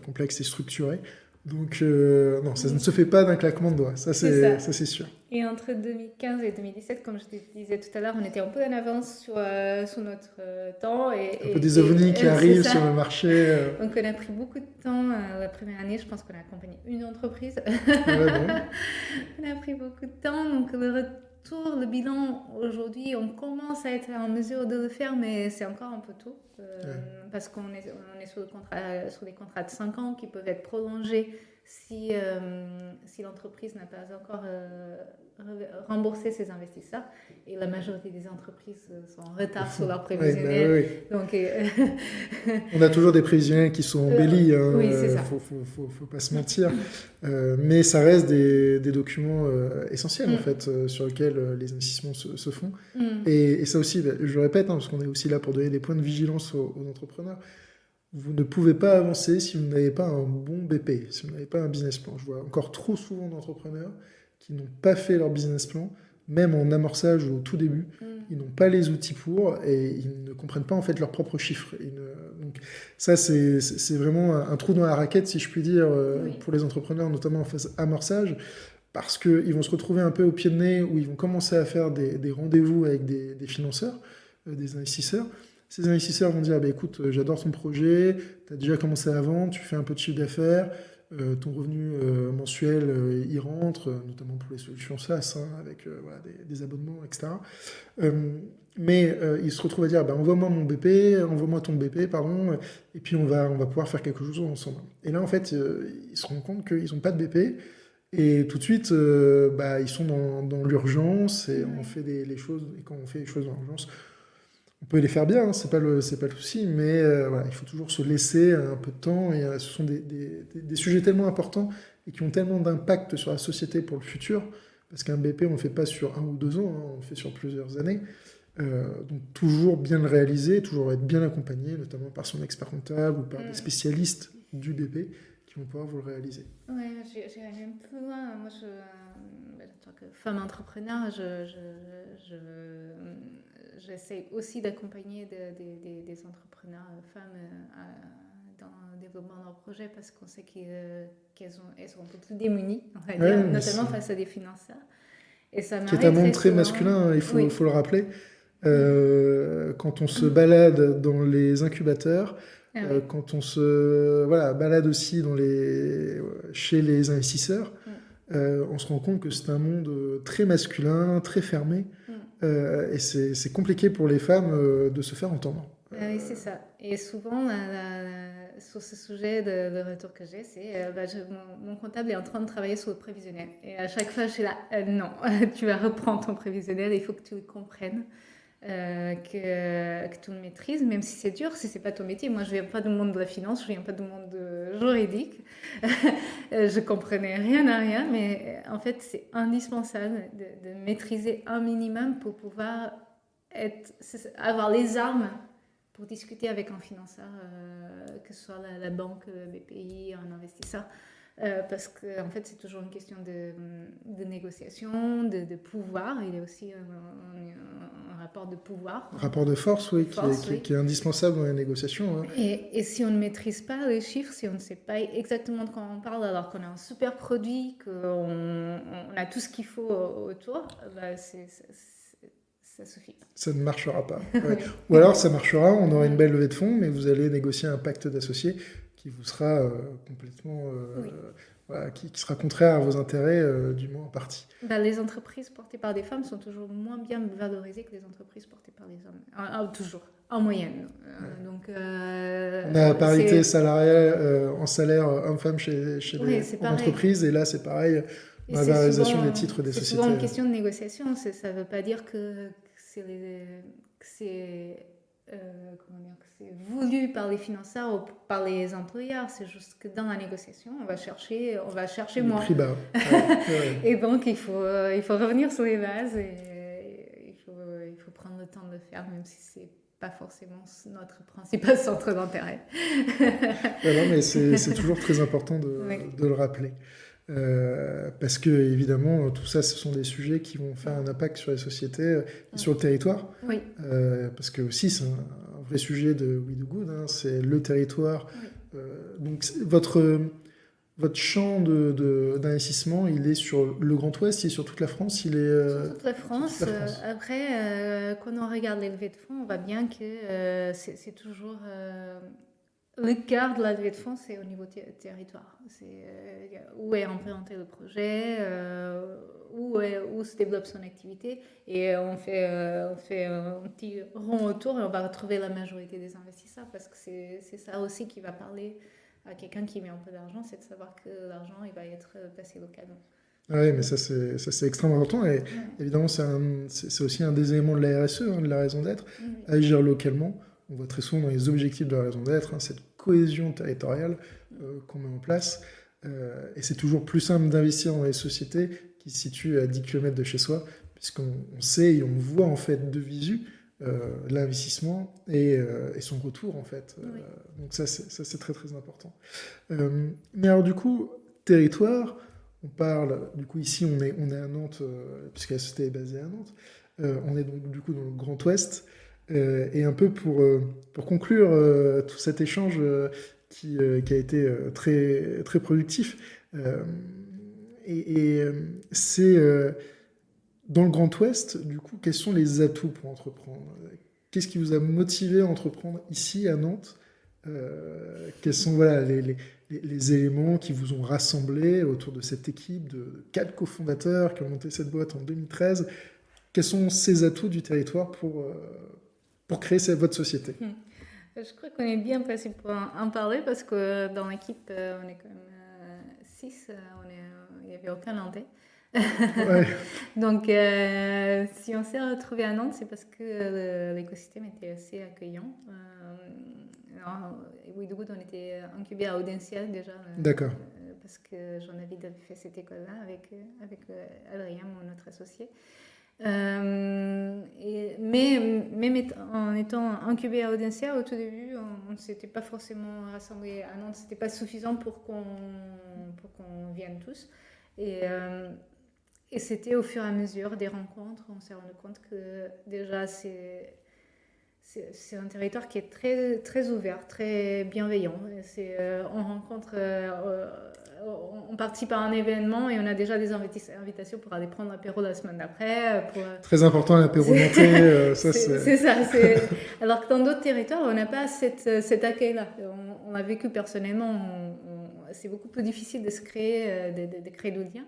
complexe et structuré. Donc, non, ça ne se fait pas d'un claquement de doigts. Ça, c'est sûr. Et entre 2015 et 2017, comme je te disais tout à l'heure, on était un peu en avance sur notre temps. Un peu des ovnis qui arrivent sur le marché. Donc, on a pris beaucoup de temps. La première année, je pense qu'on a accompagné une entreprise. On a pris beaucoup de temps. Donc, le bilan, aujourd'hui, on commence à être en mesure de le faire, mais c'est encore un peu tôt. Parce qu'on est sur des contrats de 5 ans qui peuvent être prolongés si l'entreprise n'a pas encore remboursé ses investisseurs. Et la majorité des entreprises sont en retard sur leurs prévisionnels. Donc, on a toujours des prévisionnels qui sont embellis. Oui, c'est ça. Faut pas se mentir. Mais ça reste des documents essentiels, en fait, sur lesquels les investissements se font. Et ça aussi, je le répète, parce qu'on est aussi là pour donner des points de vigilance aux entrepreneurs. vous ne pouvez pas avancer si vous n'avez pas un bon BP, si vous n'avez pas un business plan. Je vois encore trop souvent d'entrepreneurs qui n'ont pas fait leur business plan, même en amorçage ou au tout début. Ils n'ont pas les outils pour et ils ne comprennent pas en fait leurs propres chiffres. Donc ça, c'est vraiment un trou dans la raquette, si je puis dire, pour les entrepreneurs, notamment en phase amorçage, parce qu'ils vont se retrouver un peu au pied de nez où ils vont commencer à faire des rendez-vous avec des financeurs, des investisseurs. Ces investisseurs vont dire, bah, écoute, j'adore ton projet, tu as déjà commencé à vendre, tu fais un peu de chiffre d'affaires, ton revenu mensuel, il rentre, notamment pour les solutions SaaS, hein, avec voilà, des abonnements, etc. Mais ils se retrouvent à dire, bah, envoie-moi ton BP, pardon, et puis on va pouvoir faire quelque chose ensemble. Et là, en fait, ils se rendent compte qu'ils n'ont pas de BP, et tout de suite, bah, ils sont dans l'urgence, et on fait les choses, et quand on fait les choses dans l'urgence, on peut les faire bien, hein, c'est pas le souci, mais voilà, il faut toujours se laisser un peu de temps, et ce sont des sujets tellement importants et qui ont tellement d'impact sur la société pour le futur, parce qu'un BP, on ne le fait pas sur 1 ou 2 ans, hein, on le fait sur plusieurs années. Donc toujours bien le réaliser, toujours être bien accompagné, notamment par son expert comptable ou par des spécialistes du BP qui vont pouvoir vous le réaliser. Oui, j'irai même plus loin. Moi, en tant que femme entrepreneur, j'essaie aussi d'accompagner des entrepreneurs femmes dans le développement de leurs projets parce qu'on sait qu'elles sont un peu plus démunies, on va dire, notamment face à des financeurs. Et ça qui est un monde très masculin, il faut le rappeler. Quand on se balade dans les incubateurs, quand on se balade aussi chez les investisseurs, on se rend compte que c'est un monde très masculin, très fermé, et c'est compliqué pour les femmes de se faire entendre. Oui, c'est ça. Et souvent, sur ce sujet, le retour que j'ai, c'est mon comptable est en train de travailler sur le prévisionnel. Et à chaque fois, je suis là, non, tu vas reprendre ton prévisionnel, il faut que tu le comprennes. Que tu le maîtrises, même si c'est dur, si c'est pas ton métier. Moi, je viens pas du monde de la finance, je viens pas du monde juridique. Je comprenais rien à rien, mais en fait, c'est indispensable de maîtriser un minimum pour pouvoir avoir les armes pour discuter avec un financeur, que ce soit la banque, BPI, un investisseur. Parce que en fait c'est toujours une question de négociation, de pouvoir. Il y a aussi un rapport de pouvoir. Un rapport de force, oui, qui est indispensable dans les négociations. Hein. Et si on ne maîtrise pas les chiffres, si on ne sait pas exactement de quoi on parle, alors qu'on a un super produit, qu'on a tout ce qu'il faut autour, bah ça suffit. Ça ne marchera pas. Ouais. Ou alors ça marchera, on aura une belle levée de fonds, mais vous allez négocier un pacte d'associés qui vous sera complètement, qui sera contraire à vos intérêts, du moins en partie. Les entreprises portées par des femmes sont toujours moins bien valorisées que les entreprises portées par des hommes. Toujours, en moyenne. Donc, on a parité salariale en salaire homme-femme chez les entreprises, et là c'est pareil, la valorisation des titres des sociétés. C'est souvent une question de négociation, ça ne veut pas dire que c'est voulu par les financeurs ou par les employeurs. C'est juste que dans la négociation, on va chercher moins. Prix bas. Et donc, il faut revenir sur les bases et il faut prendre le temps de le faire, même si c'est pas forcément notre principal centre d'intérêt. Non, mais c'est toujours très important de le rappeler. Parce que évidemment tout ça, ce sont des sujets qui vont faire un impact sur les sociétés et sur le territoire. Oui. Parce que aussi c'est un vrai sujet de We Do Good, hein, c'est le territoire. Oui. Donc votre champ d'investissement, il est sur le Grand Ouest, il est sur toute la France, il est sur toute la France. Après, quand on regarde les levées de fonds, on voit bien que c'est toujours le cœur de la levée de fonds, c'est au niveau territoire. C'est où est implémenté le projet, où se développe son activité. Et on fait un petit rond autour et on va retrouver la majorité des investisseurs parce que c'est ça aussi qui va parler à quelqu'un qui met un peu d'argent, c'est de savoir que l'argent il va être placé localement. Oui, mais ça c'est extrêmement important. Et évidemment, c'est aussi un des éléments de la RSE, hein, de la raison d'être, agir localement. On voit très souvent dans les objectifs de la raison d'être, hein, cette cohésion territoriale qu'on met en place. Et c'est toujours plus simple d'investir dans les sociétés qui se situent à 10 km de chez soi, puisqu'on sait et on voit en fait de visu l'investissement et son retour, en fait. Oui. Donc ça, c'est très, très important. Mais alors, du coup, territoire, on parle, du coup, ici, on est à Nantes, puisque la société est basée à Nantes. On est donc, du coup, dans le Grand Ouest. Et un peu pour conclure tout cet échange qui a été très, très productif, c'est dans le Grand Ouest, du coup, quels sont les atouts pour entreprendre? Qu'est-ce qui vous a motivé à entreprendre ici à Nantes? Quels sont voilà, les éléments qui vous ont rassemblé autour de cette équipe de 4 cofondateurs qui ont monté cette boîte en 2013? Quels sont ces atouts du territoire pour créer votre société? Je crois qu'on est bien placé pour en parler parce que dans l'équipe, on est quand même 6, il n'y avait aucun Nantais. Ouais. Donc, si on s'est retrouvé à Nantes, c'est parce que l'écosystème était assez accueillant. Oui, du coup, on était incubé à Audencia déjà. D'accord. Parce que Jean-David avait fait cette école-là avec Adrien, mon autre associé. Mais en étant incubé à Audencia, au tout début, on ne s'était pas forcément rassemblés à Nantes. Ce n'était pas suffisant pour qu'on vienne tous. Et c'était au fur et à mesure des rencontres, on s'est rendu compte que déjà c'est un territoire qui est très, très ouvert, très bienveillant. On rencontre, on participe à un événement et on a déjà des invitations pour aller prendre l'apéro la semaine d'après. Très important l'apéro nantais. C'est ça. Alors que dans d'autres territoires, on n'a pas cet accueil-là. On l'a vécu personnellement. C'est beaucoup plus difficile de se créer, de créer du lien.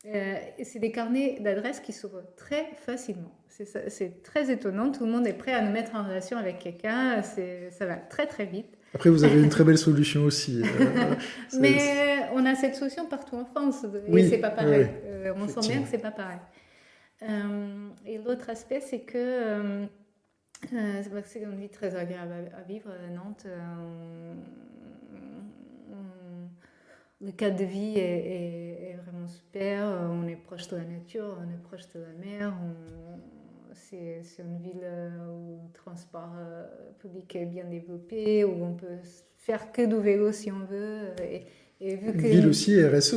Et c'est des carnets d'adresses qui s'ouvrent très facilement. C'est très étonnant. Tout le monde est prêt à nous mettre en relation avec quelqu'un. Ça va très très vite. Après, vous avez une très belle solution aussi. Mais on a cette solution partout en France. Et oui, c'est pas pareil. Oui, on sent bien que c'est pas pareil. Et l'autre aspect, c'est que c'est une vie très agréable à vivre à Nantes. Le cadre de vie est vraiment super. On est proche de la nature, on est proche de la mer. C'est une ville où le transport public est bien développé, où on peut faire que du vélo si on veut. Une ville aussi RSE,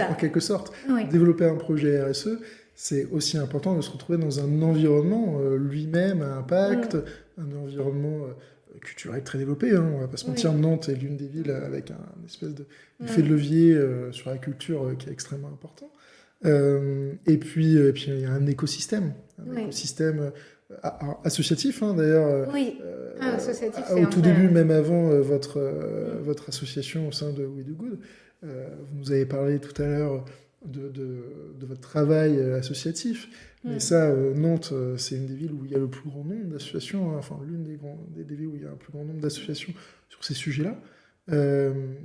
en quelque sorte. Oui. Développer un projet RSE, c'est aussi important de se retrouver dans un environnement lui-même à impact, un environnement culturel très développé. Hein, on va pas se mentir, Nantes est l'une des villes avec un espèce d'effet de levier sur la culture qui est extrêmement important. Et puis il y a un écosystème associatif, hein, d'ailleurs. Oui, associatif. Au tout début, même avant votre association au sein de We Do Good, vous nous avez parlé tout à l'heure de votre travail associatif. Mais ça, Nantes, c'est une des villes où il y a le plus grand nombre d'associations, hein, enfin l'une des villes où il y a un plus grand nombre d'associations sur ces sujets-là.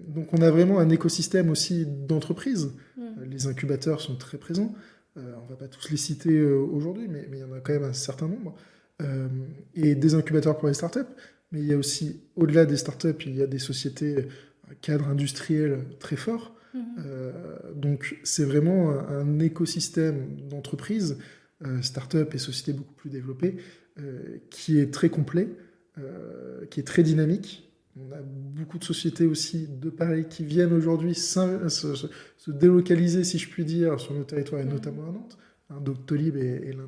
Donc on a vraiment un écosystème aussi d'entreprises. Les incubateurs sont très présents. On ne va pas tous les citer aujourd'hui, mais il y en a quand même un certain nombre. Et des incubateurs pour les startups. Mais il y a aussi, au-delà des startups, il y a des sociétés cadres industriels très forts. Donc c'est vraiment un écosystème d'entreprises, startups et sociétés beaucoup plus développées, qui est très complet, qui est très dynamique. On a beaucoup de sociétés aussi de Paris qui viennent aujourd'hui se délocaliser, si je puis dire, sur nos territoires, et notamment à Nantes. Doctolib est l'un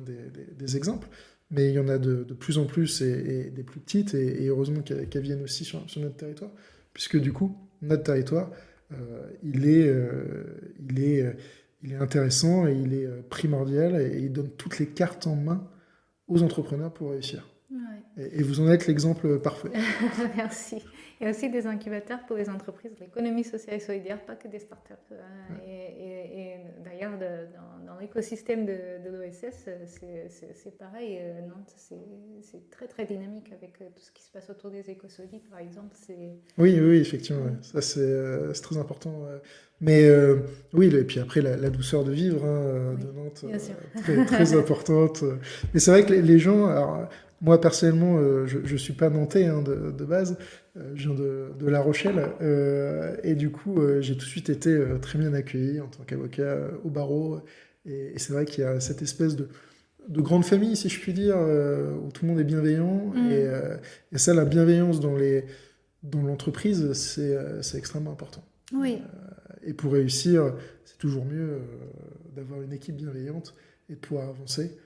des exemples. Mais il y en a de plus en plus et des plus petites, et heureusement qu'elles viennent aussi sur notre territoire, puisque du coup, notre territoire, il est intéressant et il est primordial, et il donne toutes les cartes en main aux entrepreneurs pour réussir. Ouais. Et vous en êtes l'exemple parfait. Merci. Il y a aussi des incubateurs pour les entreprises de l'économie sociale et solidaire, pas que des startups. Et d'ailleurs, dans l'écosystème de l'OSS, c'est pareil. Nantes, c'est très très dynamique avec tout ce qui se passe autour des écosolides, par exemple. Oui, effectivement. Ouais. Ça, c'est très important. Mais oui, et puis après, la douceur de vivre de Nantes, très, très importante. Mais c'est vrai que les gens... Alors, moi, personnellement, je ne suis pas nantais de base. Je viens de La Rochelle. Et du coup, j'ai tout de suite été très bien accueilli en tant qu'avocat au barreau. Et c'est vrai qu'il y a cette espèce de grande famille, si je puis dire, où tout le monde est bienveillant. Et ça, la bienveillance dans l'entreprise, c'est extrêmement important. Oui. Et pour réussir, c'est toujours mieux d'avoir une équipe bienveillante et de pouvoir avancer.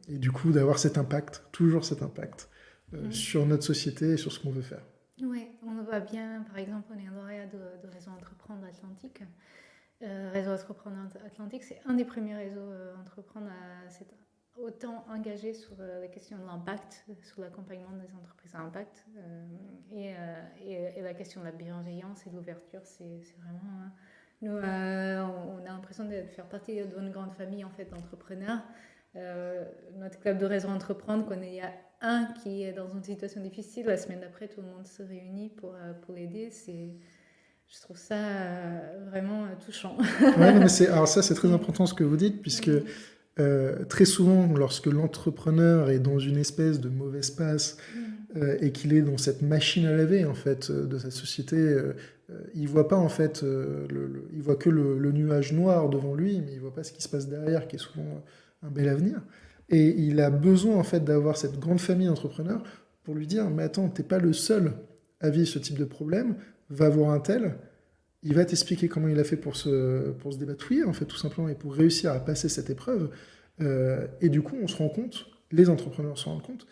Et du coup, d'avoir cet impact, toujours cet impact, sur notre société et sur ce qu'on veut faire. Oui, on le voit bien. Par exemple, on est lauréat de Réseau Entreprendre Atlantique. Réseau Entreprendre Atlantique, c'est un des premiers réseaux entreprendre à s'être autant engagé sur la question de l'impact, sur l'accompagnement des entreprises à impact. Et la question de la bienveillance et de l'ouverture, c'est vraiment... nous, on a l'impression de faire partie d'une grande famille en fait, d'entrepreneurs. Notre club de Réseau Entreprendre, quand il y a un qui est dans une situation difficile, la semaine d'après, tout le monde se réunit pour l'aider. Je trouve ça vraiment touchant. Ouais, non, mais alors ça, c'est très important ce que vous dites, puisque très souvent, lorsque l'entrepreneur est dans une espèce de mauvaise passe et qu'il est dans cette machine à laver en fait de sa société, il voit pas en fait, il voit que le nuage noir devant lui, mais il voit pas ce qui se passe derrière, qui est souvent un bel avenir. Et il a besoin en fait d'avoir cette grande famille d'entrepreneurs pour lui dire, mais attends, t'es pas le seul à vivre ce type de problème, va voir un tel. Il va t'expliquer comment il a fait pour se débatouiller, en fait, tout simplement, et pour réussir à passer cette épreuve. Et du coup, on se rend compte, les entrepreneurs se rendent compte,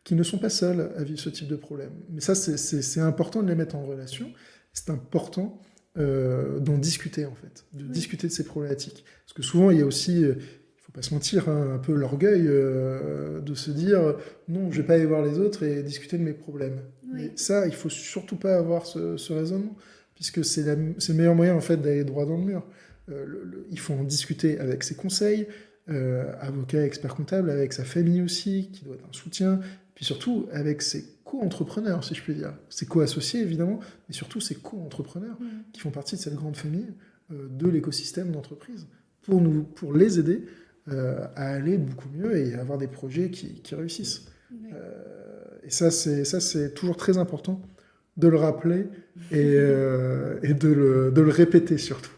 qu'ils ne sont pas seuls à vivre ce type de problème. Mais ça, c'est important de les mettre en relation. C'est important d'en discuter, en fait, de discuter de ces problématiques. Parce que souvent, il y a aussi, il ne faut pas se mentir, hein, un peu l'orgueil de se dire « Non, je ne vais pas aller voir les autres et discuter de mes problèmes. » Mais ça, il ne faut surtout pas avoir ce raisonnement. Puisque c'est le meilleur moyen en fait d'aller droit dans le mur. Il faut en discuter avec ses conseils, avocat, expert comptable, avec sa famille aussi, qui doit être un soutien, puis surtout avec ses co-entrepreneurs, si je puis dire. Ses co-associés, évidemment, mais surtout ses co-entrepreneurs qui font partie de cette grande famille de l'écosystème d'entreprise, pour les aider à aller beaucoup mieux et à avoir des projets qui réussissent. Et ça, c'est toujours très important de le rappeler et de le répéter surtout.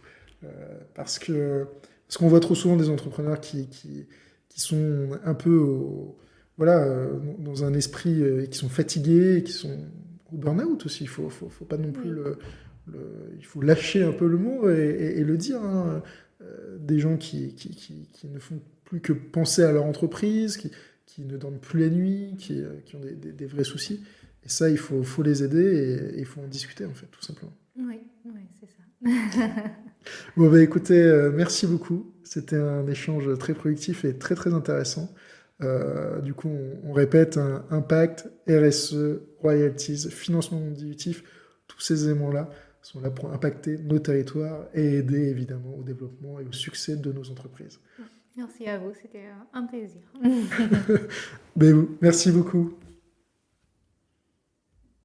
Parce qu'on voit trop souvent des entrepreneurs qui sont un peu dans un esprit, qui sont fatigués, qui sont au burn-out aussi. Il faut pas non plus il faut lâcher un peu le mot et le dire. Hein. Des gens qui ne font plus que penser à leur entreprise, qui ne dorment plus la nuit, qui ont des vrais soucis. Et ça, il faut les aider et il faut en discuter, en fait, tout simplement. Oui, c'est ça. Bon, bah, écoutez, merci beaucoup. C'était un échange très productif et très, très intéressant. Du coup, on répète, impact, RSE, royalties, financement non dilutif, tous ces éléments-là sont là pour impacter nos territoires et aider, évidemment, au développement et au succès de nos entreprises. Merci à vous, c'était un plaisir. Merci beaucoup.